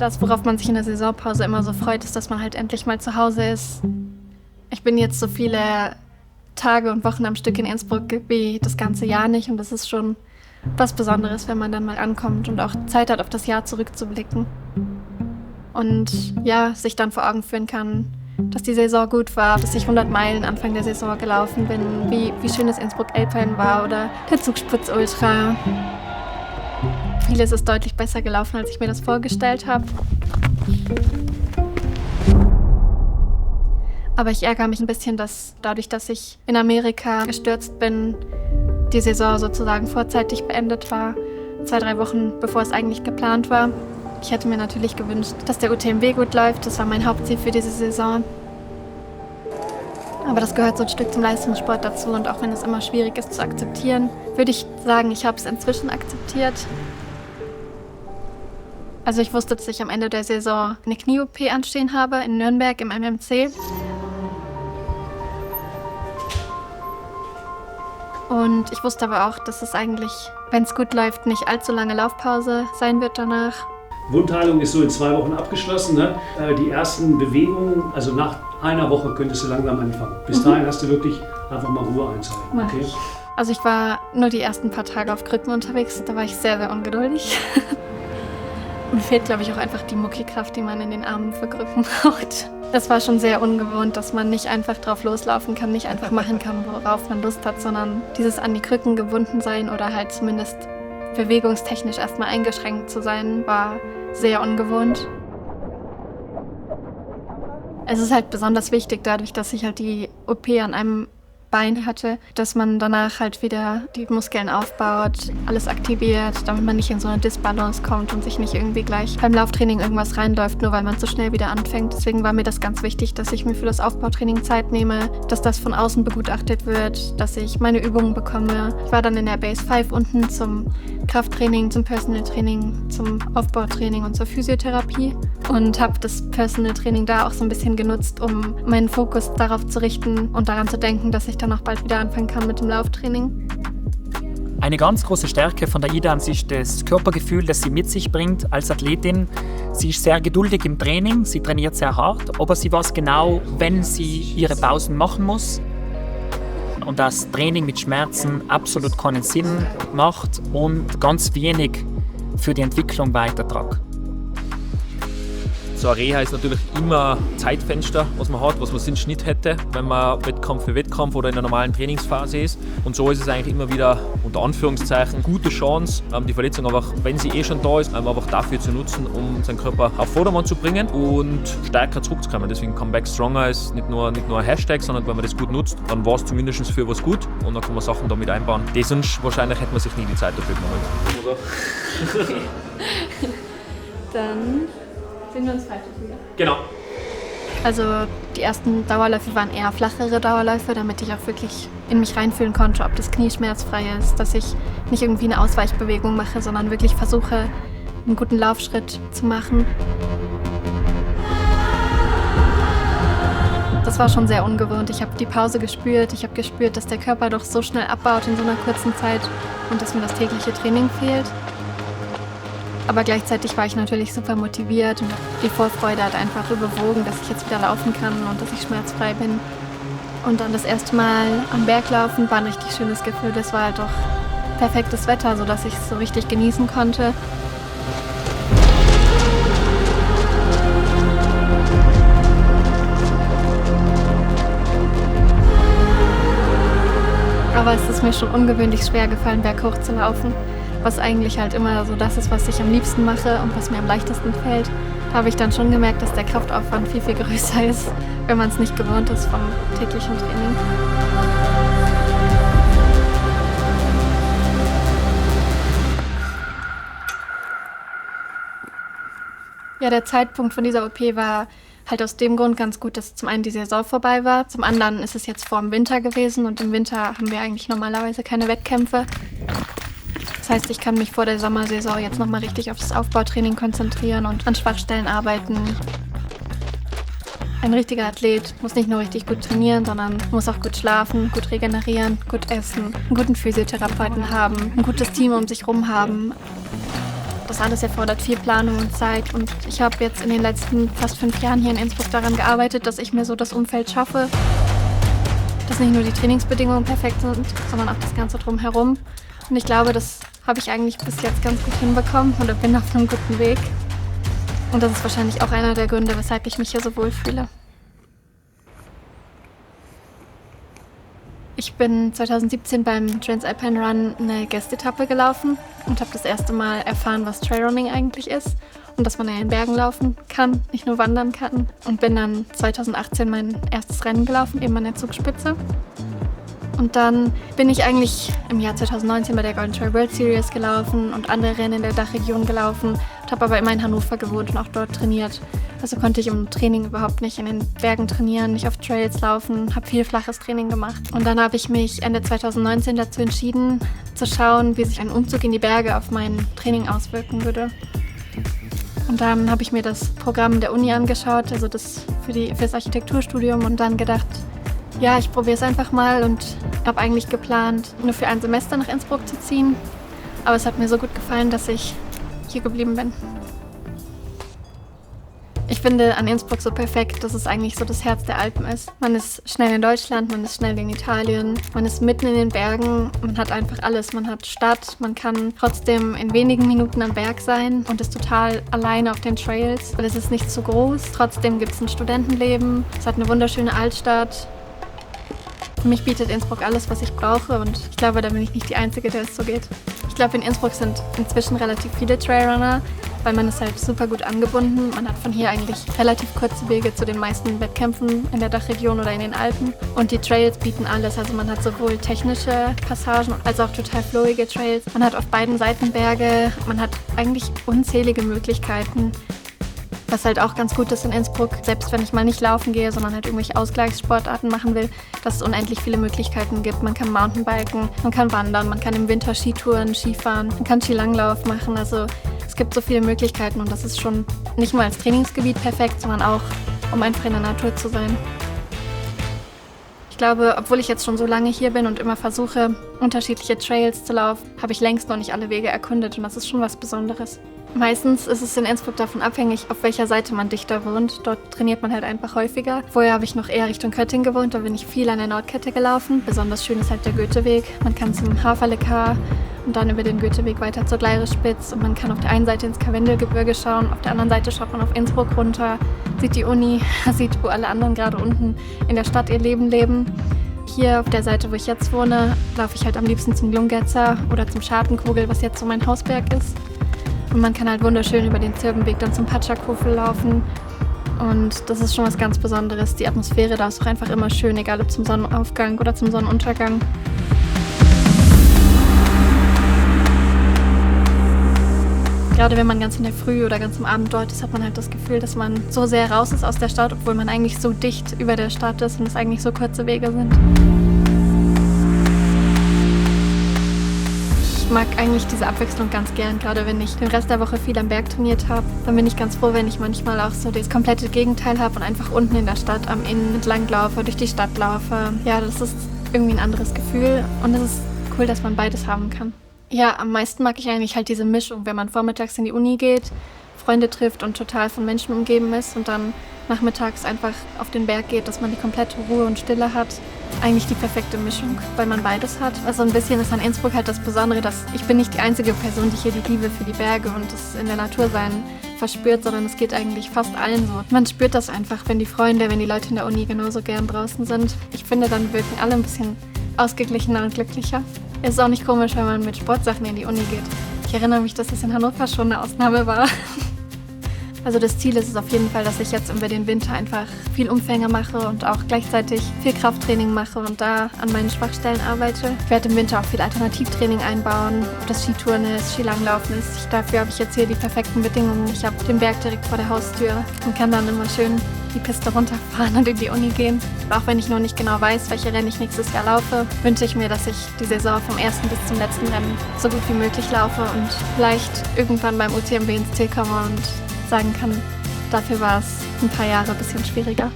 Das, worauf man sich in der Saisonpause immer so freut, ist, dass man halt endlich mal zu Hause ist. Ich bin jetzt so viele Tage und Wochen am Stück in Innsbruck wie das ganze Jahr nicht und das ist schon was Besonderes, wenn man dann mal ankommt und auch Zeit hat, auf das Jahr zurückzublicken. Und ja, sich dann vor Augen führen kann, dass die Saison gut war, dass ich 100 Meilen Anfang der Saison gelaufen bin, wie schön das Innsbruck-Alpine war oder der Zugspitz Ultra. Vieles ist deutlich besser gelaufen, als ich mir das vorgestellt habe. Aber ich ärgere mich ein bisschen, dass dadurch, dass ich in Amerika gestürzt bin, die Saison sozusagen vorzeitig beendet war, 2-3 Wochen bevor es eigentlich geplant war. Ich hätte mir natürlich gewünscht, dass der UTMB gut läuft. Das war mein Hauptziel für diese Saison. Aber das gehört so ein Stück zum Leistungssport dazu. Und auch wenn es immer schwierig ist zu akzeptieren, würde ich sagen, ich habe es inzwischen akzeptiert. Also ich wusste, dass ich am Ende der Saison eine Knie-OP anstehen habe in Nürnberg im MMC. Und ich wusste aber auch, dass es eigentlich, wenn es gut läuft, nicht allzu lange Laufpause sein wird danach. Wundheilung ist so in 2 Wochen abgeschlossen. Ne? Die ersten Bewegungen, also nach einer Woche könntest du langsam anfangen. Bis dahin hast du wirklich einfach mal Ruhe einzuhalten. Okay? Also ich war nur die ersten paar Tage auf Krücken unterwegs, da war ich sehr, sehr ungeduldig. Und fehlt, glaube ich, auch einfach die Muckikraft, die man in den Armen für Krücken braucht. Das war schon sehr ungewohnt, dass man nicht einfach drauf loslaufen kann, nicht einfach machen kann, worauf man Lust hat, sondern dieses an die Krücken gebunden sein oder halt zumindest bewegungstechnisch erstmal eingeschränkt zu sein, war sehr ungewohnt. Es ist halt besonders wichtig, dadurch, dass ich halt die OP an einem Bein hatte, dass man danach halt wieder die Muskeln aufbaut, alles aktiviert, damit man nicht in so eine Disbalance kommt und sich nicht irgendwie gleich beim Lauftraining irgendwas reinläuft, nur weil man so schnell wieder anfängt. Deswegen war mir das ganz wichtig, dass ich mir für das Aufbautraining Zeit nehme, dass das von außen begutachtet wird, dass ich meine Übungen bekomme. Ich war dann in der Base 5 unten zum Krafttraining, zum Personal Training, zum Aufbautraining und zur Physiotherapie und habe das Personal Training da auch so ein bisschen genutzt, um meinen Fokus darauf zu richten und daran zu denken, dass ich dann auch bald wieder anfangen kann mit dem Lauftraining. Eine ganz große Stärke von der Ida ist das Körpergefühl, das sie mit sich bringt als Athletin. Sie ist sehr geduldig im Training, sie trainiert sehr hart, aber sie weiß genau, wenn sie ihre Pausen machen muss. Und das Training mit Schmerzen absolut keinen Sinn macht und ganz wenig für die Entwicklung beiträgt. So eine Reha ist natürlich immer ein Zeitfenster, was man hat, was man sonst nicht hätte, wenn man Wettkampf für Wettkampf oder in einer normalen Trainingsphase ist. Und so ist es eigentlich immer wieder, unter Anführungszeichen, gute Chance, die Verletzung einfach, wenn sie eh schon da ist, einfach dafür zu nutzen, um seinen Körper auf Vordermann zu bringen und stärker zurückzukommen. Deswegen Comeback Stronger ist nicht nur ein Hashtag, sondern wenn man das gut nutzt, dann war es zumindest für was gut und dann kann man Sachen damit einbauen. Die sonst wahrscheinlich hätte man sich nie die Zeit dafür genommen. Okay. Dann sehen wir uns Freitag wieder. Genau. Also die ersten Dauerläufe waren eher flachere Dauerläufe, damit ich auch wirklich in mich reinfühlen konnte, ob das Knie schmerzfrei ist, dass ich nicht irgendwie eine Ausweichbewegung mache, sondern wirklich versuche, einen guten Laufschritt zu machen. Das war schon sehr ungewohnt. Ich habe die Pause gespürt. Ich habe gespürt, dass der Körper doch so schnell abbaut in so einer kurzen Zeit und dass mir das tägliche Training fehlt. Aber gleichzeitig war ich natürlich super motiviert und die Vorfreude hat einfach überwogen, dass ich jetzt wieder laufen kann und dass ich schmerzfrei bin. Und dann das erste Mal am Berg laufen war ein richtig schönes Gefühl. Das war halt doch perfektes Wetter, sodass ich es so richtig genießen konnte. Aber es ist mir schon ungewöhnlich schwer gefallen, berghoch zu laufen. Was eigentlich halt immer so das ist, was ich am liebsten mache und was mir am leichtesten fällt. Da habe ich dann schon gemerkt, dass der Kraftaufwand viel, viel größer ist, wenn man es nicht gewohnt ist vom täglichen Training. Ja, der Zeitpunkt von dieser OP war halt aus dem Grund ganz gut, dass zum einen die Saison vorbei war, zum anderen ist es jetzt vor dem Winter gewesen und im Winter haben wir eigentlich normalerweise keine Wettkämpfe. Das heißt, ich kann mich vor der Sommersaison jetzt nochmal richtig auf das Aufbautraining konzentrieren und an Schwachstellen arbeiten. Ein richtiger Athlet muss nicht nur richtig gut trainieren, sondern muss auch gut schlafen, gut regenerieren, gut essen, einen guten Physiotherapeuten haben, ein gutes Team um sich herum haben. das alles erfordert viel Planung und Zeit. Und ich habe jetzt in den letzten fast 5 Jahren hier in Innsbruck daran gearbeitet, dass ich mir so das Umfeld schaffe, dass nicht nur die Trainingsbedingungen perfekt sind, sondern auch das Ganze drumherum. Und ich glaube, das habe ich eigentlich bis jetzt ganz gut hinbekommen oder bin auf einem guten Weg. Und das ist wahrscheinlich auch einer der Gründe, weshalb ich mich hier so wohl fühle. Ich bin 2017 beim Transalpine Run eine Guest-Etappe gelaufen und habe das erste Mal erfahren, was Trailrunning eigentlich ist und dass man ja in Bergen laufen kann, nicht nur wandern kann. Und bin dann 2018 mein erstes Rennen gelaufen, eben an der Zugspitze. Und dann bin ich eigentlich im Jahr 2019 bei der Golden Trail World Series gelaufen und andere Rennen in der Dachregion gelaufen, habe aber immer in Hannover gewohnt und auch dort trainiert. Also konnte ich im Training überhaupt nicht in den Bergen trainieren, nicht auf Trails laufen, habe viel flaches Training gemacht. Und dann habe ich mich Ende 2019 dazu entschieden, zu schauen, wie sich ein Umzug in die Berge auf mein Training auswirken würde. Und dann habe ich mir das Programm der Uni angeschaut, also das für das Architekturstudium, und dann gedacht, ja, ich probiere es einfach mal und habe eigentlich geplant, nur für ein Semester nach Innsbruck zu ziehen. Aber es hat mir so gut gefallen, dass ich hier geblieben bin. Ich finde an Innsbruck so perfekt, dass es eigentlich so das Herz der Alpen ist. Man ist schnell in Deutschland, man ist schnell in Italien, man ist mitten in den Bergen, man hat einfach alles. Man hat Stadt, man kann trotzdem in wenigen Minuten am Berg sein und ist total alleine auf den Trails. Und es ist nicht zu groß, trotzdem gibt es ein Studentenleben, es hat eine wunderschöne Altstadt. Für mich bietet Innsbruck alles, was ich brauche, und ich glaube, da bin ich nicht die Einzige, der es so geht. Ich glaube, in Innsbruck sind inzwischen relativ viele Trailrunner, weil man ist halt super gut angebunden. Man hat von hier eigentlich relativ kurze Wege zu den meisten Wettkämpfen in der Dachregion oder in den Alpen. Und die Trails bieten alles. Also man hat sowohl technische Passagen als auch total flowige Trails. Man hat auf beiden Seiten Berge. Man hat eigentlich unzählige Möglichkeiten. Was halt auch ganz gut ist in Innsbruck, selbst wenn ich mal nicht laufen gehe, sondern halt irgendwelche Ausgleichssportarten machen will, dass es unendlich viele Möglichkeiten gibt. Man kann Mountainbiken, man kann wandern, man kann im Winter Skitouren, Skifahren, man kann Skilanglauf machen. Also es gibt so viele Möglichkeiten, und das ist schon nicht nur als Trainingsgebiet perfekt, sondern auch, um einfach in der Natur zu sein. Ich glaube, obwohl ich jetzt schon so lange hier bin und immer versuche, unterschiedliche Trails zu laufen, habe ich längst noch nicht alle Wege erkundet, und das ist schon was Besonderes. Meistens ist es in Innsbruck davon abhängig, auf welcher Seite man dichter wohnt. Dort trainiert man halt einfach häufiger. Vorher habe ich noch eher Richtung Kötting gewohnt, da bin ich viel an der Nordkette gelaufen. Besonders schön ist halt der Goetheweg. Man kann zum Haferlekar und dann über den Goetheweg weiter zur Gleirisspitz, und man kann auf der einen Seite ins Karwendelgebirge schauen, auf der anderen Seite schaut man auf Innsbruck runter, sieht die Uni, sieht, wo alle anderen gerade unten in der Stadt ihr Leben leben. Hier auf der Seite, wo ich jetzt wohne, laufe ich halt am liebsten zum Glungetzer oder zum Schartenkogel, was jetzt so mein Hausberg ist. Und man kann halt wunderschön über den Zirbenweg dann zum Patschakofel laufen. Und das ist schon was ganz Besonderes. Die Atmosphäre da ist auch einfach immer schön, egal ob zum Sonnenaufgang oder zum Sonnenuntergang. Gerade wenn man ganz in der Früh oder ganz am Abend dort ist, hat man halt das Gefühl, dass man so sehr raus ist aus der Stadt, obwohl man eigentlich so dicht über der Stadt ist und es eigentlich so kurze Wege sind. Ich mag eigentlich diese Abwechslung ganz gern, gerade wenn ich den Rest der Woche viel am Berg trainiert habe. Dann bin ich ganz froh, wenn ich manchmal auch so das komplette Gegenteil habe und einfach unten in der Stadt am Inn entlang laufe, durch die Stadt laufe. Ja, das ist irgendwie ein anderes Gefühl, und es ist cool, dass man beides haben kann. Ja, am meisten mag ich eigentlich halt diese Mischung, wenn man vormittags in die Uni geht, Freunde trifft und total von Menschen umgeben ist und dann nachmittags einfach auf den Berg geht, dass man die komplette Ruhe und Stille hat. Eigentlich die perfekte Mischung, weil man beides hat. Also ein bisschen ist an Innsbruck halt das Besondere, dass ich bin nicht die einzige Person, die hier die Liebe für die Berge und das in der Natur sein verspürt, sondern es geht eigentlich fast allen so. Man spürt das einfach, wenn die Freunde, wenn die Leute in der Uni genauso gern draußen sind. Ich finde, dann wirken alle ein bisschen ausgeglichener und glücklicher. Es ist auch nicht komisch, wenn man mit Sportsachen in die Uni geht. Ich erinnere mich, dass das in Hannover schon eine Ausnahme war. Also das Ziel ist es auf jeden Fall, dass ich jetzt über den Winter einfach viel Umfänge mache und auch gleichzeitig viel Krafttraining mache und da an meinen Schwachstellen arbeite. Ich werde im Winter auch viel Alternativtraining einbauen, ob das Skitouren ist, Skilanglaufen ist. Dafür habe ich jetzt hier die perfekten Bedingungen. Ich habe den Berg direkt vor der Haustür und kann dann immer schön die Piste runterfahren und in die Uni gehen. Auch wenn ich noch nicht genau weiß, welche Rennen ich nächstes Jahr laufe, wünsche ich mir, dass ich die Saison vom ersten bis zum letzten Rennen so gut wie möglich laufe und vielleicht irgendwann beim UTMB ins Ziel komme und sagen kann, dafür war es ein paar Jahre ein bisschen schwieriger.